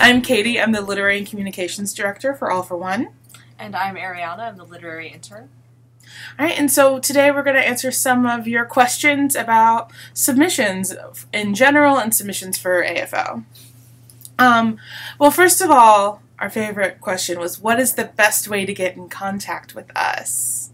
I'm Katie. I'm the Literary and Communications Director for All for One. And I'm Ariana. I'm the Literary Intern. Alright, and so today we're going to answer some of your questions about submissions in general and submissions for AFO. Well, first of all, our favorite question was, what is the best way to get in contact with us?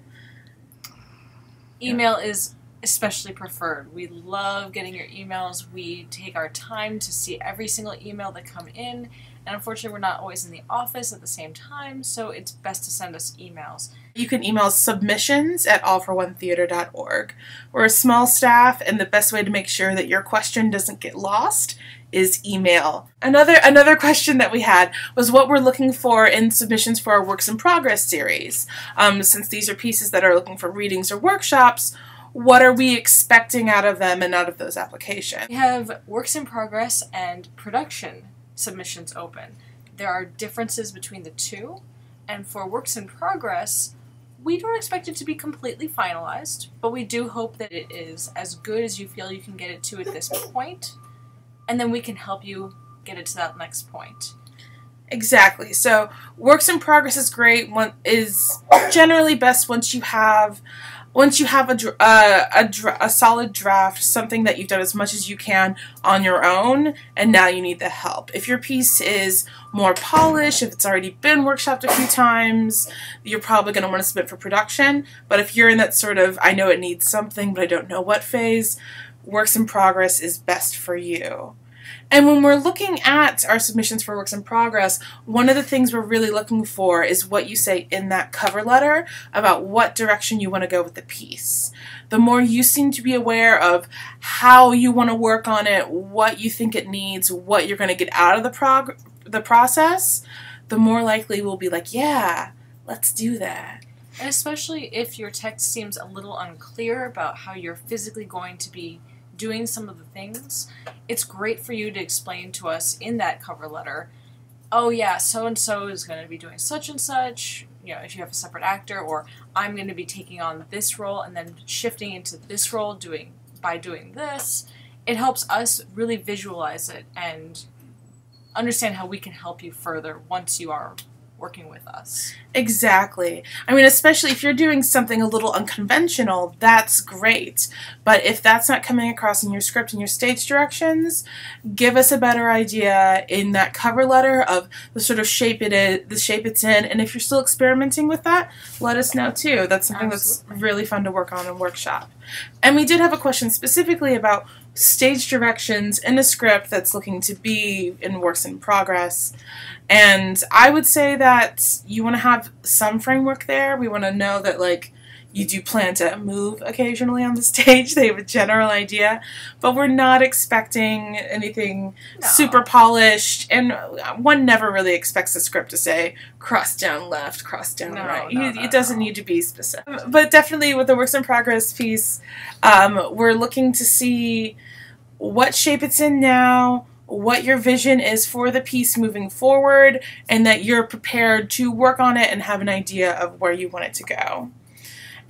Email is especially preferred. We love getting your emails. We take our time to see every single email that come in, and unfortunately we're not always in the office at the same time, so it's best to send us emails. You can email submissions@allforOnetheater.org. We're a small staff, and the best way to make sure that your question doesn't get lost is email. Another question that we had was what we're looking for in submissions for our Works in Progress series. Since these are pieces that are looking for readings or workshops, what are we expecting out of them and out of those applications? We have Works in Progress and production submissions open. There are differences between the two, and for Works in Progress, we don't expect it to be completely finalized, but we do hope that it is as good as you feel you can get it to at this point, and then we can help you get it to that next point. Exactly. So Works in Progress is great. Is generally best once you have a solid draft, something that you've done as much as you can on your own, and now you need the help. If your piece is more polished, if it's already been workshopped a few times, you're probably going to want to submit for production. But if you're in that sort of, I know it needs something, but I don't know what phase, Works in Progress is best for you. And when we're looking at our submissions for Works in Progress, one of the things we're really looking for is what you say in that cover letter about what direction you want to go with the piece. The more you seem to be aware of how you want to work on it, what you think it needs, what you're going to get out of the process, the more likely we'll be like, yeah, let's do that. And especially if your text seems a little unclear about how you're physically going to be doing some of the things, it's great for you to explain to us in that cover letter, oh yeah, so-and-so is going to be doing such and such, you know, if you have a separate actor, or I'm going to be taking on this role and then shifting into this role by doing this. It helps us really visualize it and understand how we can help you further once you are working with us. Exactly. I mean, especially if you're doing something a little unconventional, that's great. But if that's not coming across in your script and your stage directions, give us a better idea in that cover letter of the sort of shape it's in. And if you're still experimenting with that, let us know too. That's something Absolutely. That's really fun to work on and workshop. And we did have a question specifically about stage directions in a script that's looking to be in Works in Progress. And I would say that you want to have some framework there. We want to know that, like, you do plan to move occasionally on the stage. They have a general idea, but we're not expecting anything super polished, and one never really expects a script to say cross down left, cross down right. It doesn't need to be specific. But definitely with the Works in Progress piece, we're looking to see what shape it's in now, what your vision is for the piece moving forward, and that you're prepared to work on it and have an idea of where you want it to go.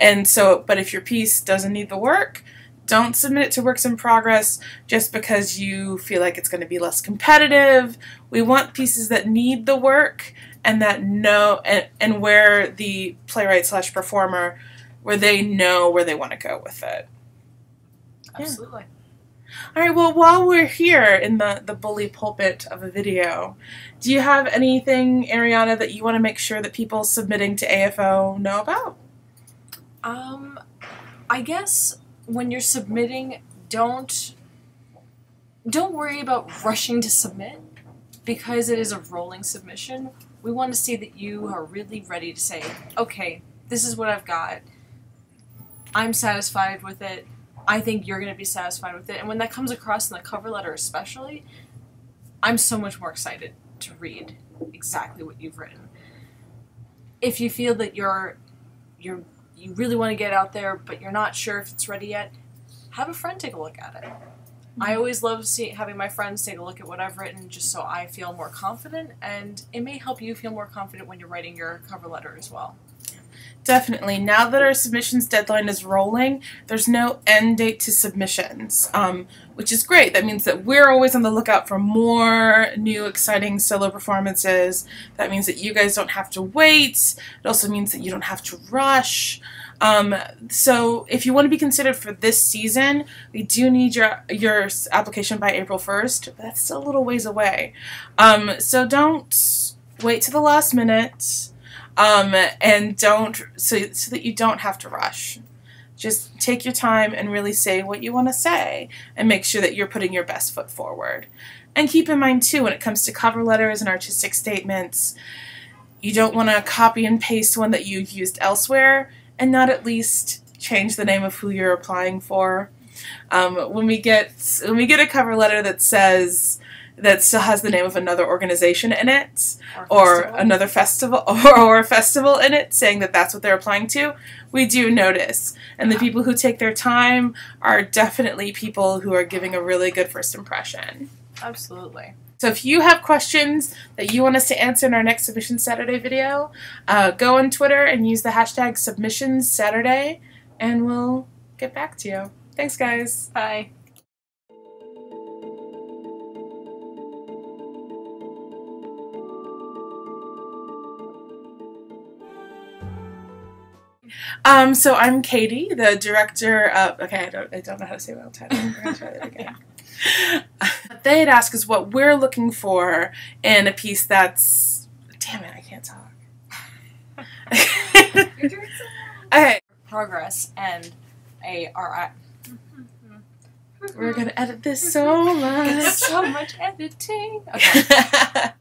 And so, but if your piece doesn't need the work, don't submit it to Works in Progress just because you feel like it's going to be less competitive. We want pieces that need the work and that know, and where the playwright/performer, where they know where they want to go with it. Absolutely. Yeah. All right, well, while we're here in the bully pulpit of a video, do you have anything, Ariana, that you want to make sure that people submitting to AFO know about? I guess when you're submitting, don't worry about rushing to submit, because it is a rolling submission. We want to see that you are really ready to say, okay, this is what I've got. I'm satisfied with it. I think you're going to be satisfied with it. And when that comes across in the cover letter especially, I'm so much more excited to read exactly what you've written. If you feel that you really want to get out there, but you're not sure if it's ready yet, have a friend take a look at it. I always love having my friends take a look at what I've written just so I feel more confident, and it may help you feel more confident when you're writing your cover letter as well. Definitely. Now that our submissions deadline is rolling, there's no end date to submissions, which is great. That means that we're always on the lookout for more new, exciting solo performances. That means that you guys don't have to wait. It also means that you don't have to rush. So if you want to be considered for this season, we do need your application by April 1st, but that's still a little ways away. So don't wait to the last minute. And so that you don't have to rush. Just take your time and really say what you want to say and make sure that you're putting your best foot forward. And keep in mind too, when it comes to cover letters and artistic statements, you don't want to copy and paste one that you've used elsewhere and not at least change the name of who you're applying for. When we get a cover letter that still has the name of another organization in it, or another festival, or a festival in it, saying that that's what they're applying to, we do notice. And the people who take their time are definitely people who are giving a really good first impression. Absolutely. So if you have questions that you want us to answer in our next Submission Saturday video, go on Twitter and use the hashtag SubmissionsSaturday, and we'll get back to you. Thanks, guys. Bye. So I'm Katie, the director of, okay, I don't know how to say my own title. I'm going to try that again. They had asked us what we're looking for in a piece that's, damn it, I can't talk. Okay. Progress and We're going to edit this so much. So much editing. Okay.